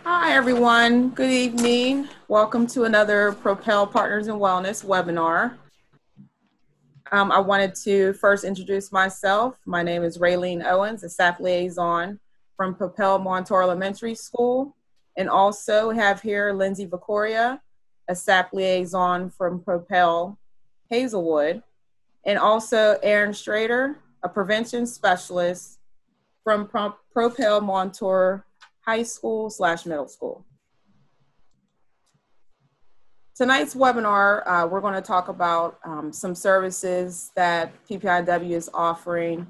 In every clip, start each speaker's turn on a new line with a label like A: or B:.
A: Hi, everyone. Good evening. Welcome to another Propel Partners in Wellness webinar. I wanted to first introduce myself. My name is Raylene Owens, a staff liaison from Propel Montour Elementary School, and also have here Lindsay Vicoria, a staff liaison from Propel Hazelwood, and also Aaron Strader, a prevention specialist from Propel Montour High School/Middle School. Tonight's webinar, we're going to talk about some services that PPIW is offering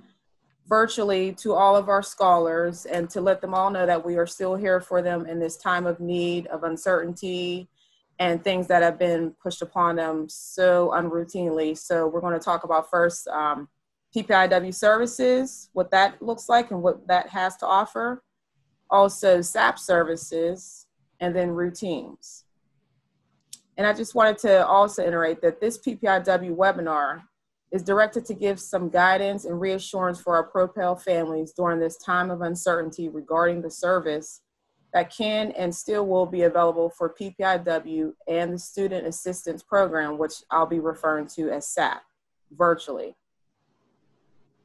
A: virtually to all of our scholars, and to let them all know that we are still here for them in this time of need, of uncertainty, and things that have been pushed upon them so unroutinely. So we're going to talk about first PPIW services, what that looks like and what that has to offer. Also SAP services, and then routines. And I just wanted to also iterate that this PPIW webinar is directed to give some guidance and reassurance for our Propel families during this time of uncertainty regarding the service that can and still will be available for PPIW and the Student Assistance Program, which I'll be referring to as SAP, virtually.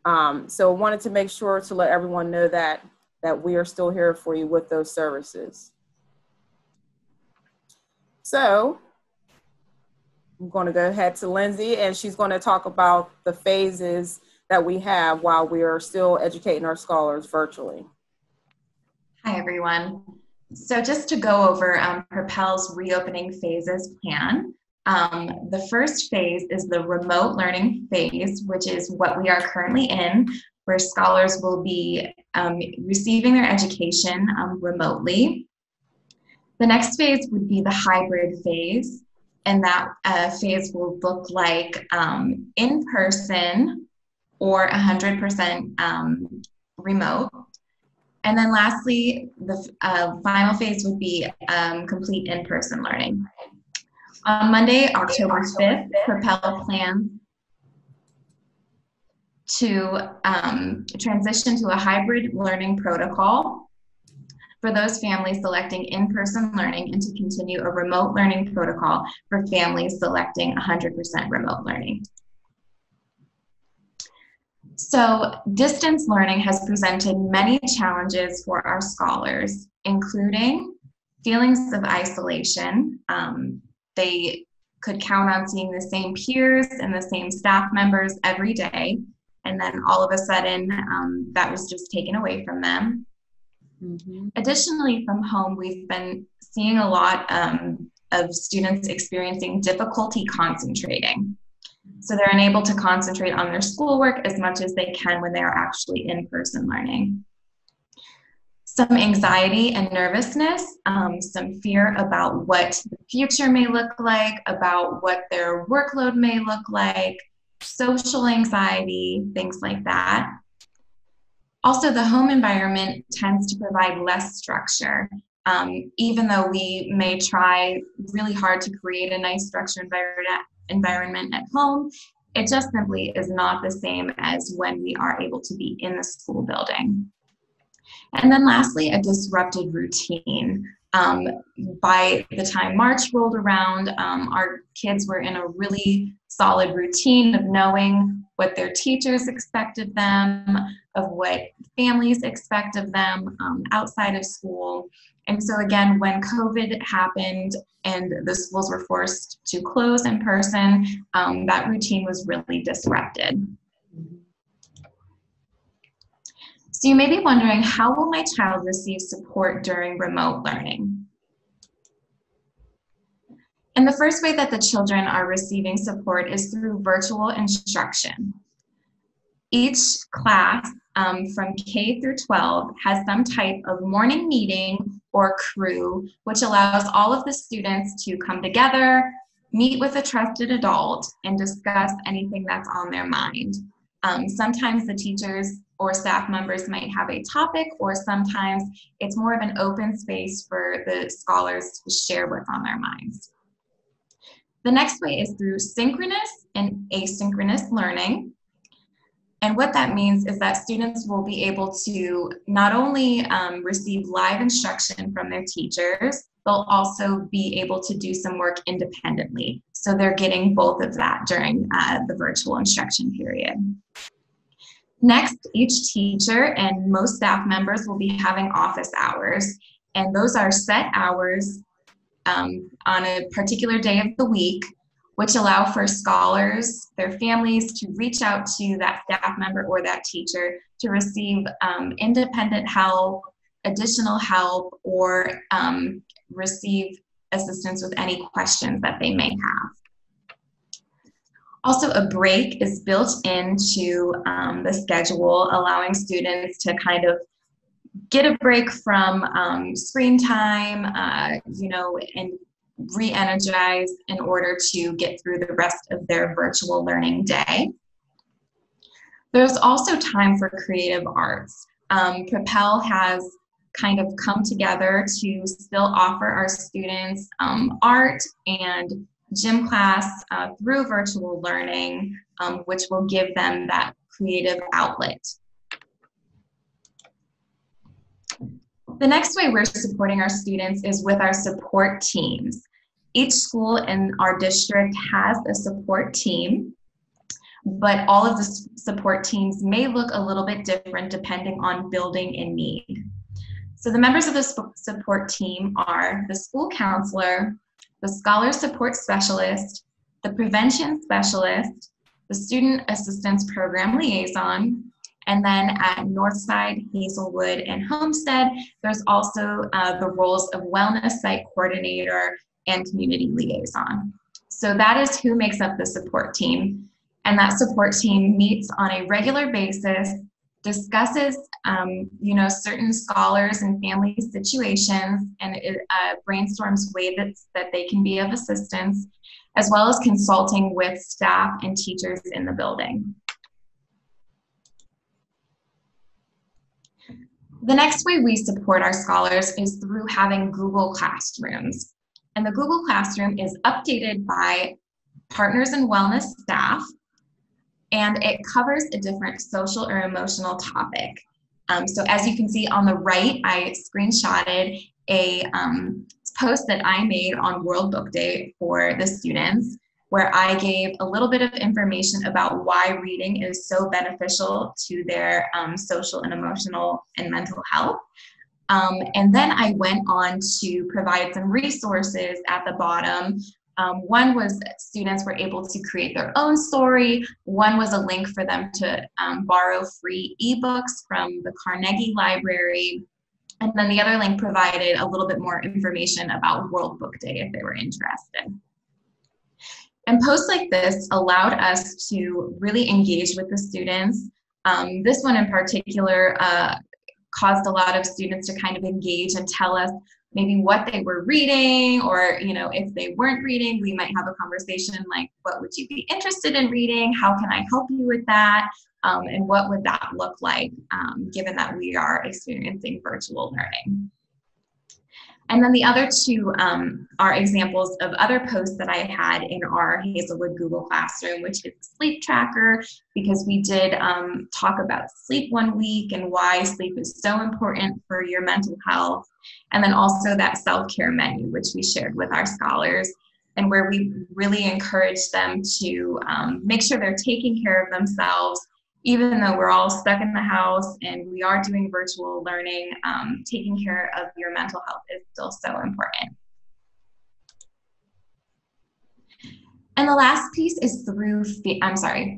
A: So I wanted to make sure to let everyone know that we are still here for you with those services. So I'm going to go ahead to Lindsay, and she's going to talk about the phases that we have while we are still educating our scholars virtually.
B: Hi, everyone. So just to go over Propel's reopening phases plan, the first phase is the remote learning phase, which is what we are currently in, where scholars will be receiving their education remotely. The next phase would be the hybrid phase, and that phase will look like in-person or 100% remote. And then lastly, the final phase would be complete in-person learning. On Monday, October 5th, Propel plans to transition to a hybrid learning protocol for those families selecting in-person learning, and to continue a remote learning protocol for families selecting 100% remote learning. So distance learning has presented many challenges for our scholars, including feelings of isolation. They could count on seeing the same peers and the same staff members every day, and then all of a sudden that was just taken away from them. Mm-hmm. Additionally, from home, we've been seeing a lot of students experiencing difficulty concentrating. So they're unable to concentrate on their schoolwork as much as they can when they are actually in-person learning. Some anxiety and nervousness, some fear about what the future may look like, about what their workload may look like, social anxiety, things like that. Also, the home environment tends to provide less structure. Even though we may try really hard to create a nice structured environment at home, it just simply is not the same as when we are able to be in the school building. And then lastly, a disrupted routine. By the time March rolled around, our kids were in a really solid routine of knowing what their teachers expect of them, of what families expect of them outside of school. And so again, when COVID happened and the schools were forced to close in person, that routine was really disrupted. So you may be wondering, how will my child receive support during remote learning? And the first way that the children are receiving support is through virtual instruction. Each class from K through 12 has some type of morning meeting or crew, which allows all of the students to come together, meet with a trusted adult, and discuss anything that's on their mind. Sometimes the teachers or staff members might have a topic, or sometimes it's more of an open space for the scholars to share what's on their minds. The next way is through synchronous and asynchronous learning. And what that means is that students will be able to not only receive live instruction from their teachers, they'll also be able to do some work independently. So they're getting both of that during the virtual instruction period. Next, each teacher and most staff members will be having office hours, and those are set hours on a particular day of the week, which allow for scholars, their families, to reach out to that staff member or that teacher to receive independent help, additional help, or receive assistance with any questions that they may have. Also, a break is built into the schedule, allowing students to kind of get a break from screen time, and re-energize in order to get through the rest of their virtual learning day. There's also time for creative arts. Propel has kind of come together to still offer our students art and gym class through virtual learning, which will give them that creative outlet. The next way we're supporting our students is with our support teams. Each school in our district has a support team, but all of the support teams may look a little bit different depending on building and need. So the members of the support team are the school counselor, the scholar support specialist, the prevention specialist, the student assistance program liaison, and then at Northside, Hazelwood, and Homestead, there's also the roles of wellness site coordinator and community liaison. So that is who makes up the support team. And that support team meets on a regular basis, discusses certain scholars and family situations, and it brainstorms ways that they can be of assistance, as well as consulting with staff and teachers in the building. The next way we support our scholars is through having Google Classrooms. And the Google Classroom is updated by partners and wellness staff, and it covers a different social or emotional topic. So as you can see on the right, I screenshotted a post that I made on World Book Day for the students, where I gave a little bit of information about why reading is so beneficial to their social and emotional and mental health. And then I went on to provide some resources at the bottom. One was students were able to create their own story. One was a link for them to borrow free ebooks from the Carnegie Library. And then the other link provided a little bit more information about World Book Day if they were interested. And posts like this allowed us to really engage with the students. This one in particular caused a lot of students to kind of engage and tell us maybe what they were reading, or if they weren't reading, we might have a conversation like, what would you be interested in reading? How can I help you with that? And what would that look like given that we are experiencing virtual learning? And then the other two are examples of other posts that I had in our Hazelwood Google Classroom, which is sleep tracker, because we did talk about sleep one week and why sleep is so important for your mental health. And then also that self-care menu, which we shared with our scholars, and where we really encourage them to make sure they're taking care of themselves. Even though we're all stuck in the house and we are doing virtual learning, taking care of your mental health is still so important. And the last piece is through,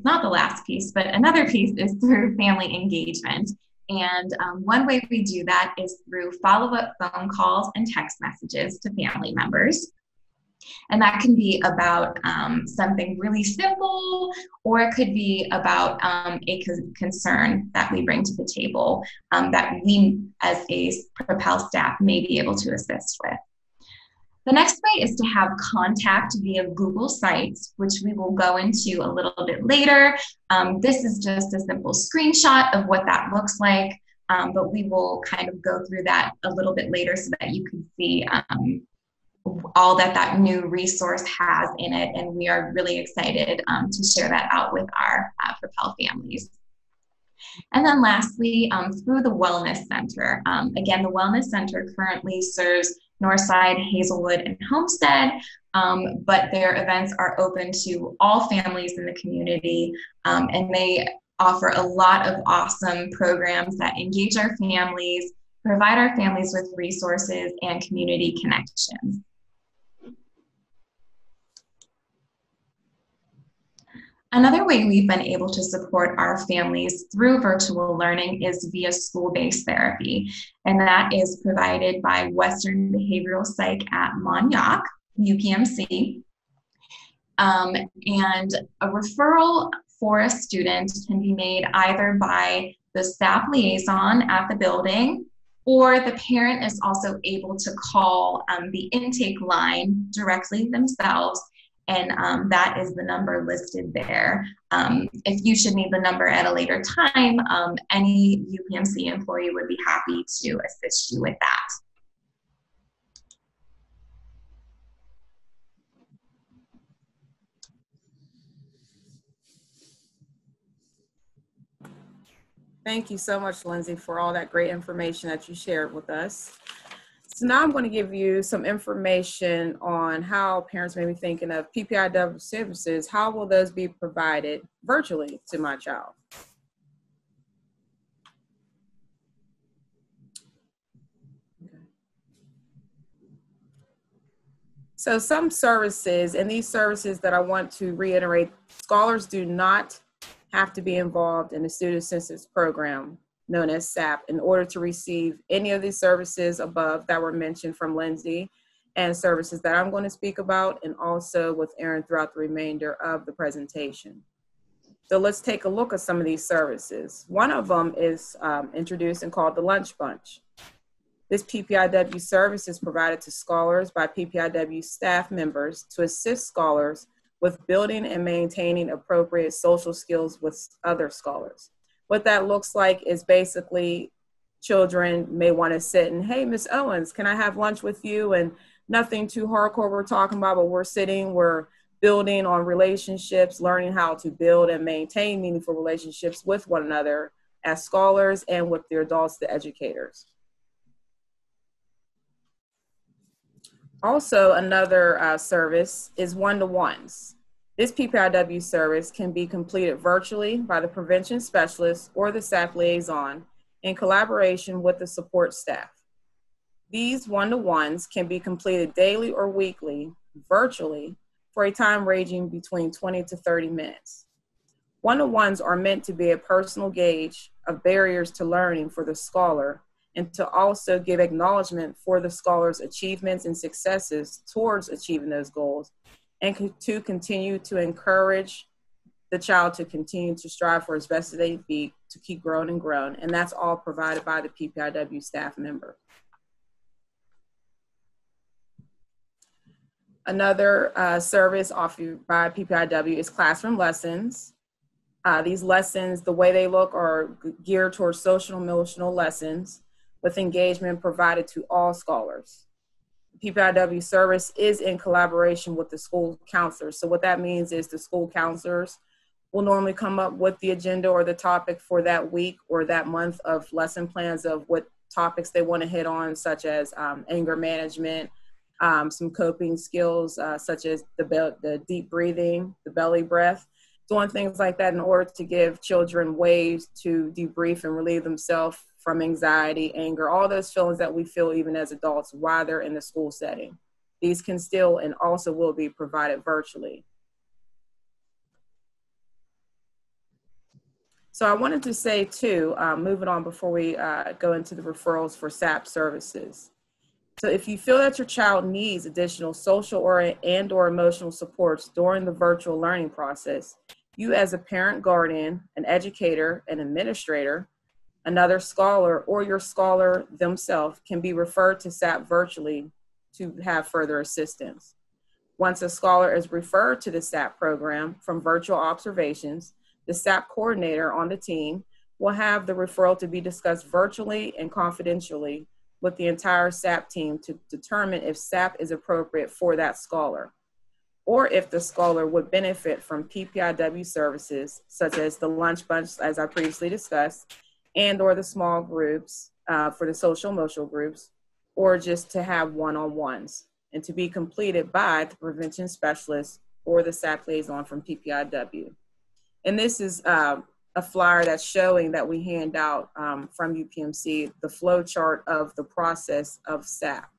B: not the last piece, but another piece is through family engagement. And one way we do that is through follow-up phone calls and text messages to family members. And that can be about something really simple, or it could be about a concern that we bring to the table that we as a Propel staff may be able to assist with. The next way is to have contact via Google Sites, which we will go into a little bit later. This is just a simple screenshot of what that looks like, but we will kind of go through that a little bit later so that you can see all that new resource has in it, and we are really excited to share that out with our Propel families. And then lastly, through the Wellness Center. Again, the Wellness Center currently serves Northside, Hazelwood, and Homestead, but their events are open to all families in the community, and they offer a lot of awesome programs that engage our families, provide our families with resources and community connections. Another way we've been able to support our families through virtual learning is via school-based therapy, and that is provided by Western Behavioral Psych at Montauk, UPMC. And a referral for a student can be made either by the staff liaison at the building, or the parent is also able to call the intake line directly themselves, and that is the number listed there. If you should need the number at a later time, any UPMC employee would be happy to assist you with that.
A: Thank you so much, Lindsay, for all that great information that you shared with us. So now I'm going to give you some information on how parents may be thinking of PPIW services. How will those be provided virtually to my child? Okay. So some services, and these services that I want to reiterate, scholars do not have to be involved in the Student Assistance Program, known as SAP, in order to receive any of these services above that were mentioned from Lindsay, and services that I'm going to speak about, and also with Erin throughout the remainder of the presentation. So let's take a look at some of these services. One of them is introduced and called the Lunch Bunch. This PPIW service is provided to scholars by PPIW staff members to assist scholars with building and maintaining appropriate social skills with other scholars. What that looks like is basically children may want to sit and, hey, Miss Owens, can I have lunch with you? And nothing too hardcore we're talking about, but we're sitting, we're building on relationships, learning how to build and maintain meaningful relationships with one another as scholars and with the adults, the educators. Also, another service is one-to-ones. This PPIW service can be completed virtually by the prevention specialist or the SAP liaison in collaboration with the support staff. These one-to-ones can be completed daily or weekly, virtually, for a time ranging between 20 to 30 minutes. One-to-ones are meant to be a personal gauge of barriers to learning for the scholar, and to also give acknowledgement for the scholar's achievements and successes towards achieving those goals, and to continue to encourage the child to continue to strive for as best as they be, to keep growing and growing. And that's all provided by the PPIW staff member. Another service offered by PPIW is classroom lessons. These lessons, the way they look, are geared towards social and emotional lessons with engagement provided to all scholars. PPIW service is in collaboration with the school counselors. So what that means is the school counselors will normally come up with the agenda or the topic for that week or that month of lesson plans of what topics they want to hit on, such as anger management, some coping skills, such as the deep breathing, the belly breath, doing things like that in order to give children ways to debrief and relieve themselves from anxiety, anger, all those feelings that we feel even as adults while they're in the school setting. These can still and also will be provided virtually. So I wanted to say too, moving on before we go into the referrals for SAP services. So if you feel that your child needs additional social or emotional supports during the virtual learning process, you as a parent, guardian, an educator, an administrator, another scholar, or your scholar themselves can be referred to SAP virtually to have further assistance. Once a scholar is referred to the SAP program from virtual observations, the SAP coordinator on the team will have the referral to be discussed virtually and confidentially with the entire SAP team to determine if SAP is appropriate for that scholar. or if the scholar would benefit from PPIW services, such as the lunch bunch, as I previously discussed, and or the small groups for the social emotional groups, or just to have one-on-ones, and to be completed by the prevention specialist or the SAP liaison from PPIW. And this is a flyer that's showing that we hand out from UPMC, the flow chart of the process of SAP.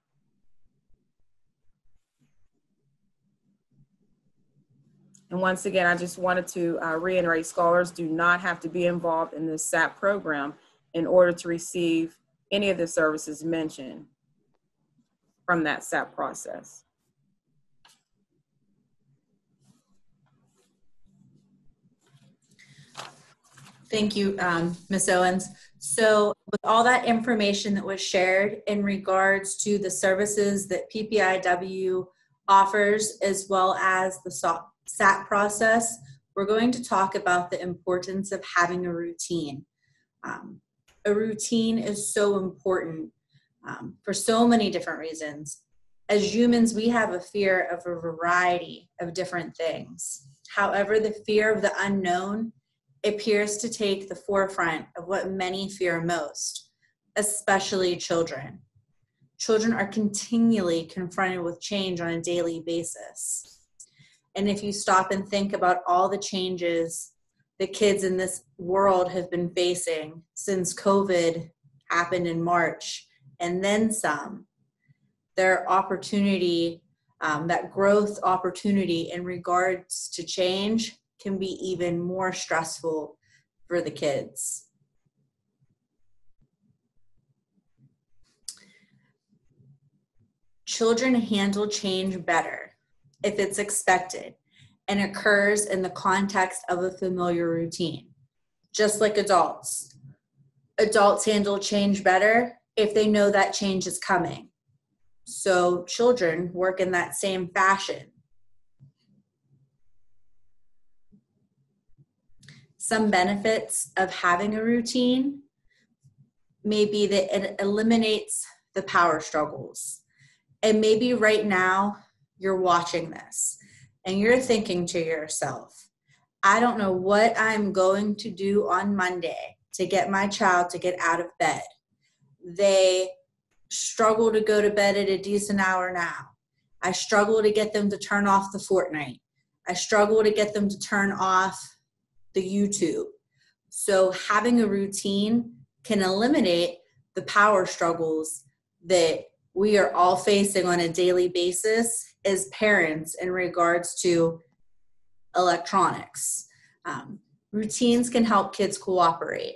A: And once again, I just wanted to reiterate, scholars do not have to be involved in this SAP program in order to receive any of the services mentioned from that SAP process.
C: Thank you, Ms. Owens. So with all that information that was shared in regards to the services that PPIW offers, as well as the SAP process, we're going to talk about the importance of having a routine. A routine is so important for so many different reasons. As humans, we have a fear of a variety of different things. However, the fear of the unknown appears to take the forefront of what many fear most, especially children. Children are continually confronted with change on a daily basis. And if you stop and think about all the changes the kids in this world have been facing since COVID happened in March, and then some, their opportunity, that growth opportunity in regards to change can be even more stressful for the kids. Children handle change better if it's expected and occurs in the context of a familiar routine, just like adults. Adults handle change better if they know that change is coming. So children work in that same fashion. Some benefits of having a routine may be that it eliminates the power struggles. And maybe right now you're watching this and you're thinking to yourself, I don't know what I'm going to do on Monday to get my child to get out of bed. They struggle to go to bed at a decent hour now. I struggle to get them to turn off the Fortnite. I struggle to get them to turn off the YouTube. So having a routine can eliminate the power struggles that we are all facing on a daily basis as parents in regards to electronics. Routines can help kids cooperate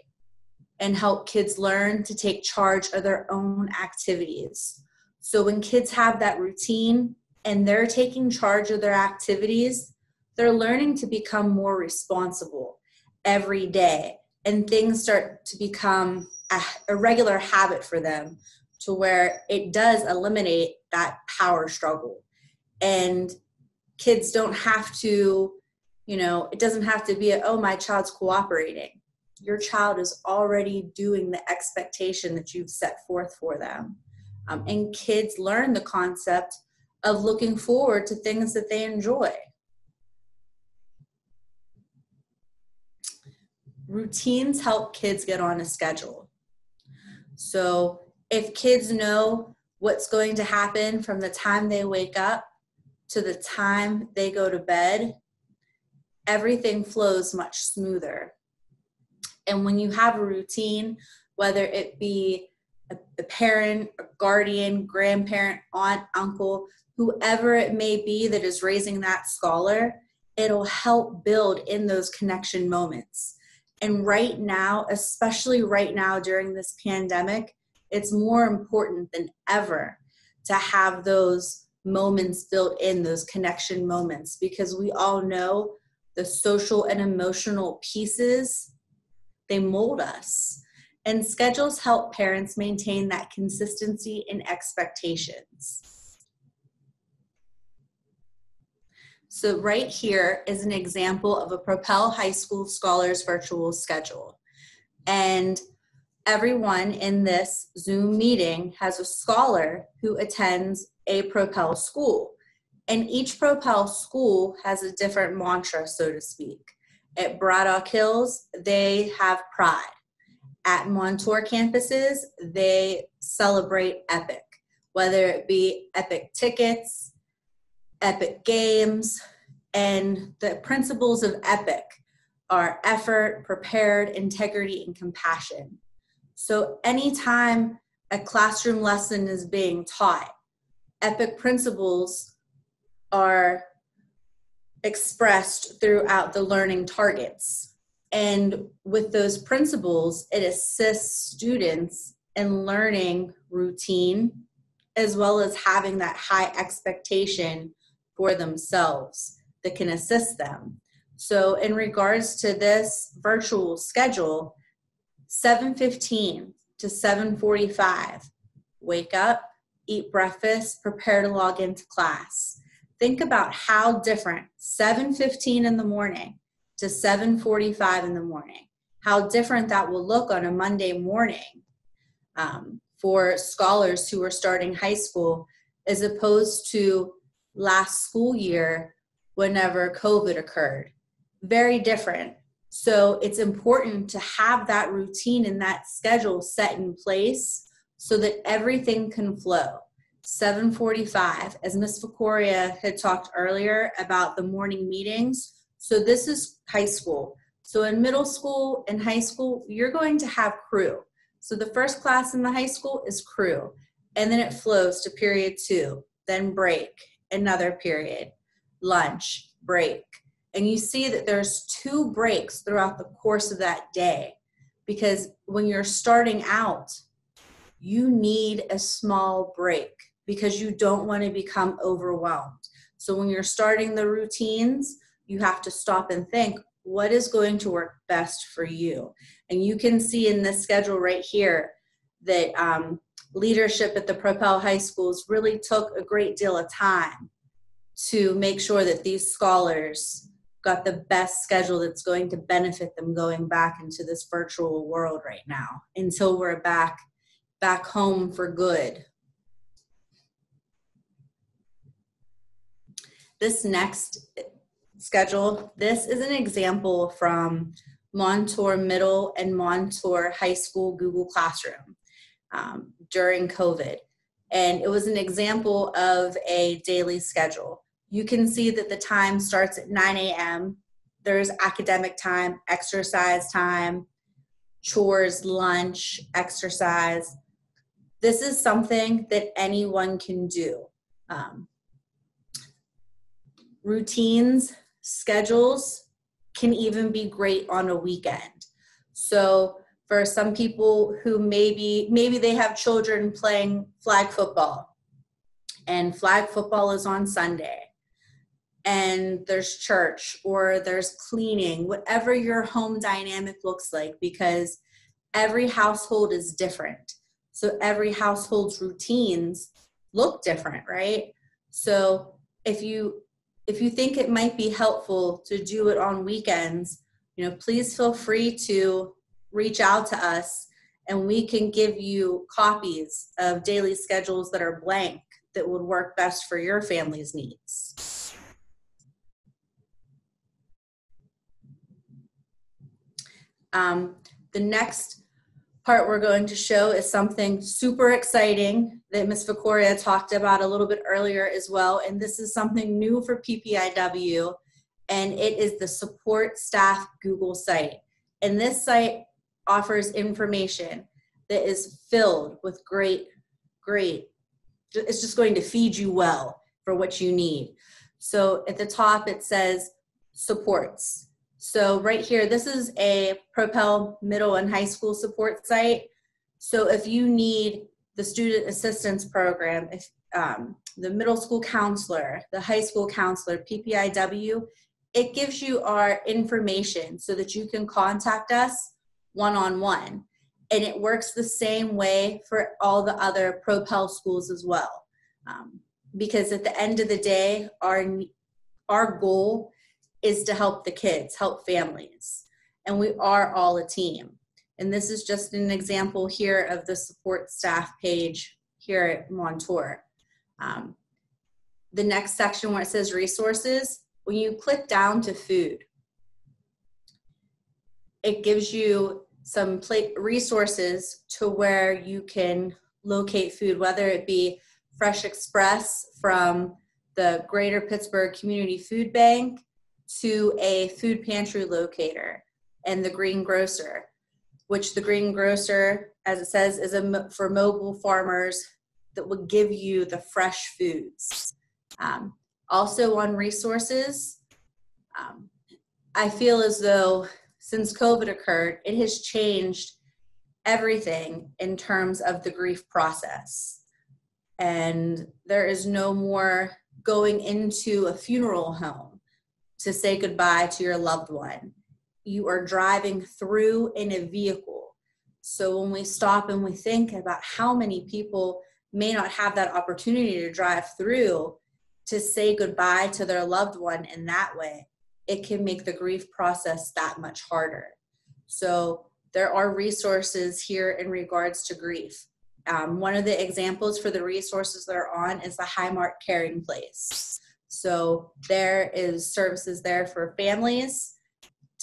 C: and help kids learn to take charge of their own activities. So when kids have that routine and they're taking charge of their activities, they're learning to become more responsible every day, and things start to become a regular habit for them, to where it does eliminate that power struggle. And kids don't have to, it doesn't have to be oh, my child's cooperating. Your child is already doing the expectation that you've set forth for them. And kids learn the concept of looking forward to things that they enjoy. Routines help kids get on a schedule. So if kids know what's going to happen from the time they wake up to the time they go to bed, everything flows much smoother. And when you have a routine, whether it be a parent, a guardian, grandparent, aunt, uncle, whoever it may be that is raising that scholar, it'll help build in those connection moments. And right now, especially right now during this pandemic, it's more important than ever to have those moments built in, those connection moments, because we all know the social and emotional pieces, they mold us. And schedules help parents maintain that consistency in expectations. So right here is an example of a Propel High School Scholars virtual schedule. And everyone in this Zoom meeting has a scholar who attends a Propel school. And each Propel school has a different mantra, so to speak. At Braddock Hills, they have pride. At Montour campuses, they celebrate EPIC, whether it be EPIC tickets, EPIC games, and the principles of EPIC are effort, prepared, integrity, and compassion. So anytime a classroom lesson is being taught, EPIC principles are expressed throughout the learning targets. And with those principles, it assists students in learning routine, as well as having that high expectation for themselves that can assist them. So in regards to this virtual schedule, 7:15 to 7:45, wake up, eat breakfast, prepare to log into class. Think about how different 7:15 in the morning to 7:45 in the morning, how different that will look on a Monday morning for scholars who are starting high school, as opposed to last school year whenever COVID occurred. Very different. So it's important to have that routine and that schedule set in place so that everything can flow. 7:45, as Ms. Vicoria had talked earlier about the morning meetings. So this is high school. So in middle school and high school, you're going to have crew. So the first class in the high school is crew, and then it flows to period 2, then break, another period, lunch, break. And you see that there's 2 breaks throughout the course of that day, because when you're starting out, you need a small break because you don't want to become overwhelmed. So when you're starting the routines, you have to stop and think, what is going to work best for you? And you can see in this schedule right here that leadership at the Propel High Schools really took a great deal of time to make sure that these scholars got the best schedule that's going to benefit them going back into this virtual world right now until we're back home for good. This next schedule, this is an example from Montour Middle and Montour High School Google Classroom during COVID. And it was an example of a daily schedule. You can see that the time starts at 9 a.m. There's academic time, exercise time, chores, lunch, exercise. This is something that anyone can do. Routines, schedules can even be great on a weekend. So for some people who maybe they have children playing flag football, and flag football is on Sunday, and there's church or there's cleaning, whatever your home dynamic looks like, because every household is different. So every household's routines look different, right? So if you think it might be helpful to do it on weekends, please feel free to reach out to us, and we can give you copies of daily schedules that are blank that would work best for your family's needs. The next part we're going to show is something super exciting that Ms. Vicoria talked about a little bit earlier as well, and this is something new for PPIW, and it is the Support Staff Google site. And this site offers information that is filled with great, it's just going to feed you well for what you need. So at the top it says supports. So right here, this is a Propel middle and high school support site. So if you need the student assistance program, if the middle school counselor, the high school counselor, PPIW, it gives you our information so that you can contact us one-on-one. And it works the same way for all the other Propel schools as well. Because at the end of the day, our goal is to help the kids, help families. And we are all a team. And this is just an example here of the support staff page here at Montour. the next section where it says resources, when you click down to food, it gives you some resources to where you can locate food, whether it be Fresh Express from the Greater Pittsburgh Community Food Bank to a food pantry locator and the green grocer, which the green grocer, as it says, is for mobile farmers that will give you the fresh foods. Also on resources, I feel as though since COVID occurred, it has changed everything in terms of the grief process. And there is no more going into a funeral home to say goodbye to your loved one. You are driving through in a vehicle. So when we stop and we think about how many people may not have that opportunity to drive through to say goodbye to their loved one in that way, it can make the grief process that much harder. So there are resources here in regards to grief. One of the examples for the resources that are on is the Highmark Caring Place. So there is services there for families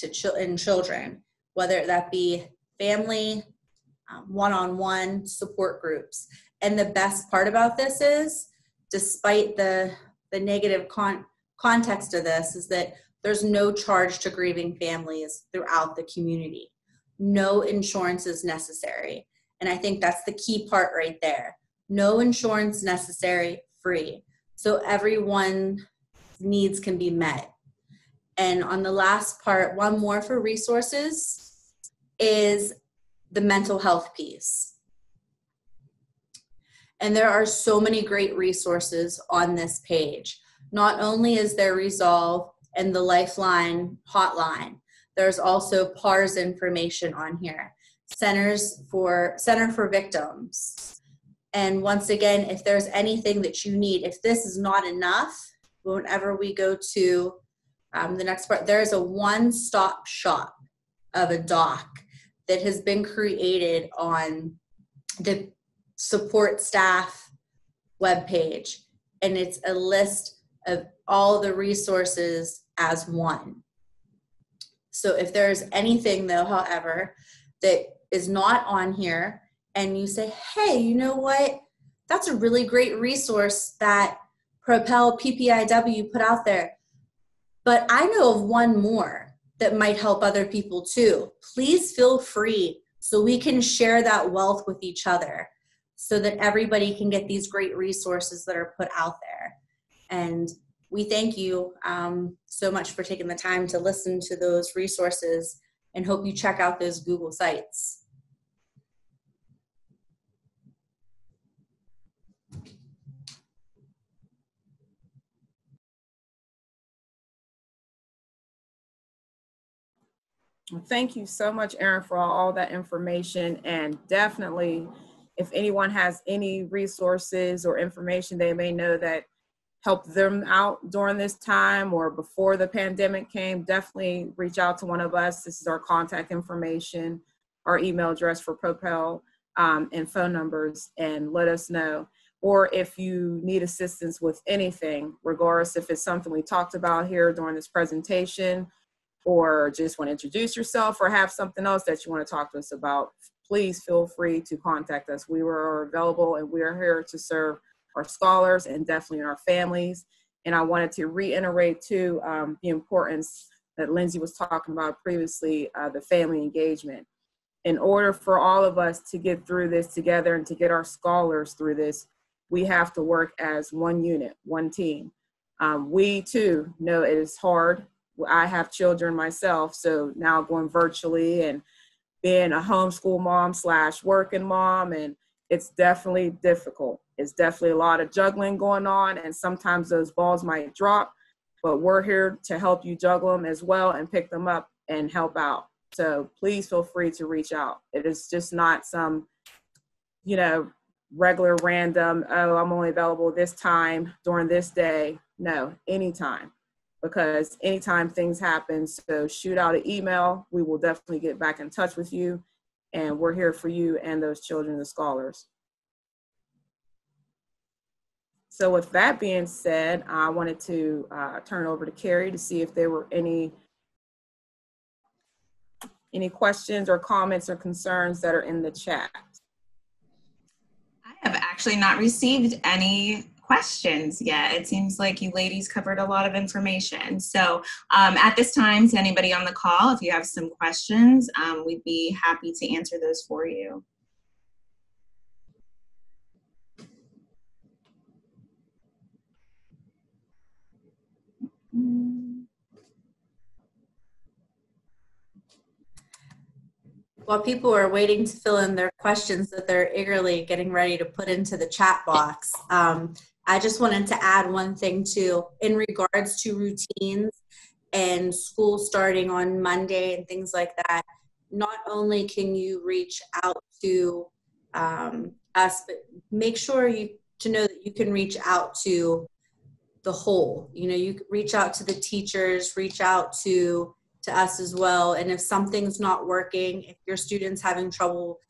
C: and children, whether that be family, one-on-one support groups. And the best part about this is, despite the negative context of this, is that there's no charge to grieving families throughout the community. No insurance is necessary. And I think that's the key part right there. No insurance necessary, free. So everyone's needs can be met. And on the last part, one more for resources is the mental health piece. And there are so many great resources on this page. Not only is there Resolve and the Lifeline hotline, there's also PARS information on here. Center for Victims. And once again, if there's anything that you need, if this is not enough, whenever we go to the next part, there is a one-stop shop of a doc that has been created on the support staff webpage. And it's a list of all the resources as one. So if there's anything though, however, that is not on here and you say, hey, you know what? That's a really great resource that Propel PPIW put out there. But I know of one more that might help other people too. Please feel free so we can share that wealth with each other so that everybody can get these great resources that are put out there. And we thank you so much for taking the time to listen to those resources and hope you check out those Google sites.
A: Thank you so much, Erin, for all that information. And definitely, if anyone has any resources or information they may know that helped them out during this time or before the pandemic came, definitely reach out to one of us. This is our contact information, our email address for Propel, and phone numbers, and let us know. Or if you need assistance with anything, regardless if it's something we talked about here during this presentation, or just want to introduce yourself or have something else that you want to talk to us about, please feel free to contact us. We are available and we are here to serve our scholars and definitely our families. And I wanted to reiterate too the importance that Lindsay was talking about previously, the family engagement. In order for all of us to get through this together and to get our scholars through this, we have to work as one unit, one team. We too know it is hard. I have children myself, so now going virtually and being a homeschool mom / working mom, and it's definitely difficult. It's definitely a lot of juggling going on, and sometimes those balls might drop, but we're here to help you juggle them as well and pick them up and help out. So please feel free to reach out. It is just not some, regular random, oh, I'm only available this time during this day. No, anytime. Because anytime things happen, so shoot out an email. We will definitely get back in touch with you, and we're here for you and those children, the scholars. So with that being said, I wanted to turn over to Carrie to see if there were any questions or comments or concerns that are in the chat.
D: I have actually not received any questions yet. It seems like you ladies covered a lot of information. So at this time, to anybody on the call, if you have some questions, we'd be happy to answer those for you.
C: While people are waiting to fill in their questions that they're eagerly getting ready to put into the chat box, I just wanted to add one thing too, in regards to routines and school starting on Monday and things like that. Not only can you reach out to us, but make sure to know that you can reach out to the whole. You know, you reach out to the teachers, reach out to us as well. And if something's not working, if your student's having trouble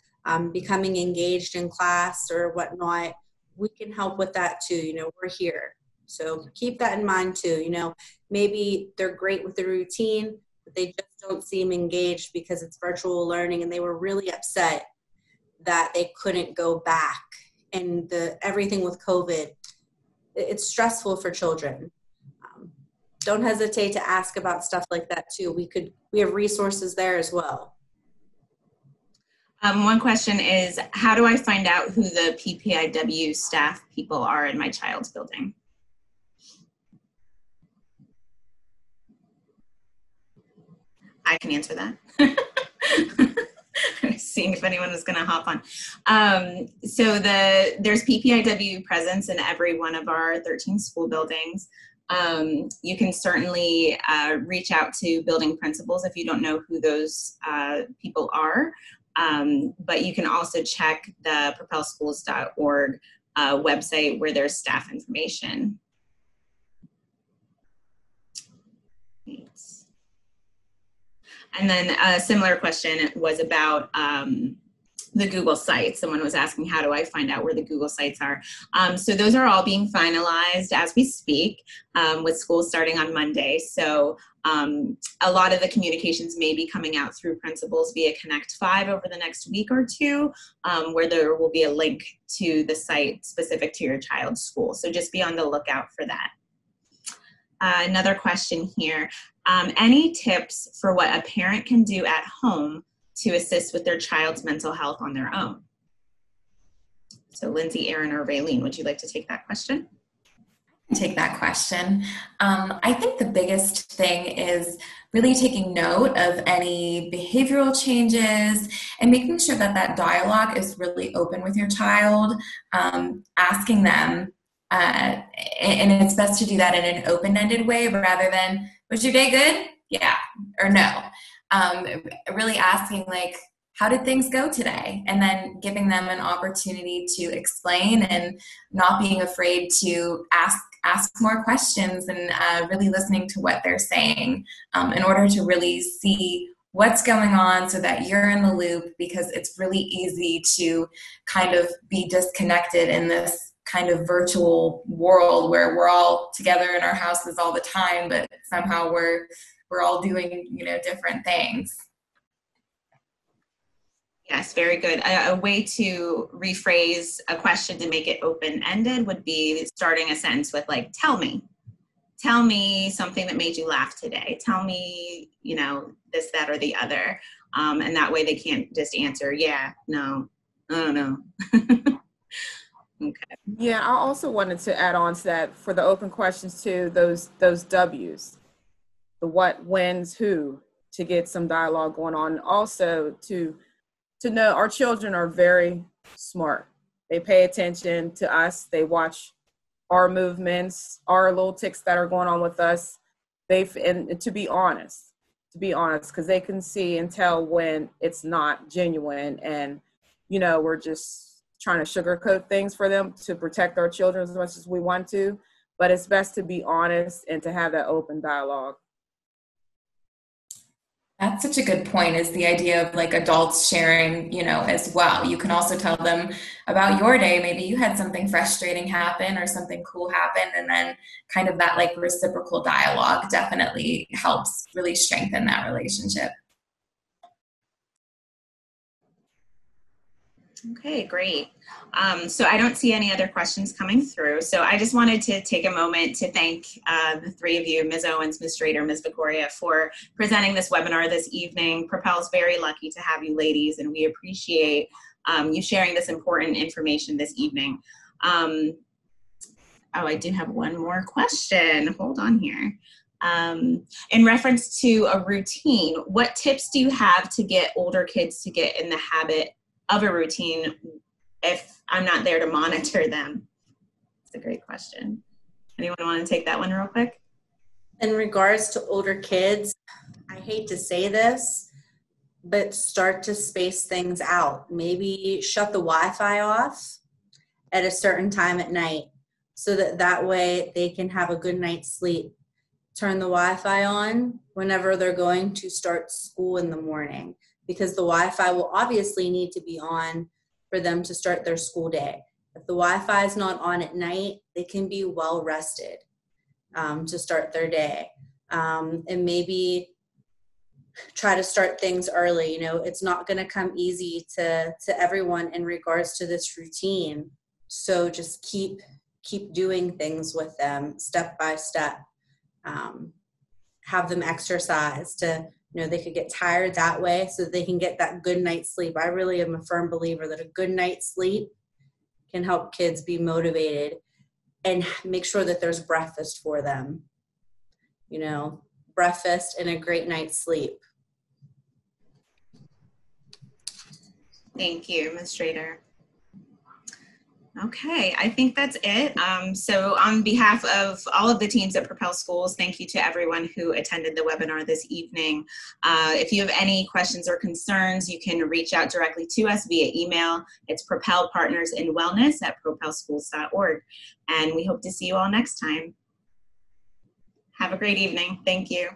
C: becoming engaged in class or whatnot, we can help with that too. You know, we're here. So keep that in mind too. You know, maybe they're great with the routine, but they just don't seem engaged because it's virtual learning, and they were really upset that they couldn't go back. And everything with COVID, it's stressful for children. Don't hesitate to ask about stuff like that too. We have resources there as well.
D: One question is, how do I find out who the PPIW staff people are in my child's building? I can answer that. I was seeing if anyone was going to hop on. So there's PPIW presence in every one of our 13 school buildings. You can certainly reach out to building principals if you don't know who those people are. But you can also check the propelschools.org website where there's staff information. And then a similar question was about the Google sites. Someone was asking, how do I find out where the Google sites are? So those are all being finalized as we speak, with school starting on Monday. So a lot of the communications may be coming out through principals via Connect 5 over the next week or two, where there will be a link to the site specific to your child's school. So just be on the lookout for that. Another question here. Any tips for what a parent can do at home to assist with their child's mental health on their own? So Lindsay, Erin, or Raylene, would you like to take that question?
B: Take that question. I think the biggest thing is really taking note of any behavioral changes and making sure that that dialogue is really open with your child, asking them, and it's best to do that in an open-ended way rather than, was your day good? Yeah, or no. Really asking, like, how did things go today? And then giving them an opportunity to explain and not being afraid to ask more questions and really listening to what they're saying in order to really see what's going on so that you're in the loop, because it's really easy to kind of be disconnected in this kind of virtual world where we're all together in our houses all the time, but somehow we're all doing, you know, different things.
D: Yes, very good. A way to rephrase a question to make it open-ended would be starting a sentence with, like, tell me something that made you laugh today. Tell me, you know, this, that, or the other. And that way they can't just answer, yeah, no, I don't know. Okay.
A: Yeah, I also wanted to add on to that for the open questions too, those W's, the what, when's, who, to get some dialogue going on. Also to know our children are very smart. They pay attention to us. They watch our movements, our little tics that are going on with us. And to be honest, because they can see and tell when it's not genuine, and, you know, we're just trying to sugarcoat things for them to protect our children as much as we want to, but it's best to be honest and to have that open dialogue.
E: That's such a good point, is the idea of like adults sharing, you know, as well. You can also tell them about your day. Maybe you had something frustrating happen or something cool happen, and then kind of that like reciprocal dialogue definitely helps really strengthen that relationship.
D: Okay, great. So I don't see any other questions coming through. So I just wanted to take a moment to thank the three of you, Ms. Owens, Ms. Strader, Ms. Vicoria, for presenting this webinar this evening. Propel's very lucky to have you ladies, and we appreciate you sharing this important information this evening. Oh, I do have one more question. Hold on here. In reference to a routine, what tips do you have to get older kids to get in the habit of a routine if I'm not there to monitor them? It's a great question. Anyone want to take that one real quick?
C: In regards to older kids, I hate to say this, but start to space things out. Maybe shut the Wi-Fi off at a certain time at night so that way they can have a good night's sleep. Turn the Wi-Fi on whenever they're going to start school in the morning, because the Wi-Fi will obviously need to be on for them to start their school day. If the Wi-Fi is not on at night, they can be well rested to start their day. And maybe try to start things early. You know, it's not going to come easy to everyone in regards to this routine. So just keep doing things with them step by step. Have them exercise to, you know, they could get tired that way so they can get that good night's sleep. I really am a firm believer that a good night's sleep can help kids be motivated, and make sure that there's breakfast for them. You know, breakfast and a great night's sleep.
D: Thank you, Ms. Strader. Okay, I think that's it. So on behalf of all of the teams at Propel Schools, thank you to everyone who attended the webinar this evening. If you have any questions or concerns, you can reach out directly to us via email. It's propelpartnersinwellness@propelschools.org. And we hope to see you all next time. Have a great evening. Thank you.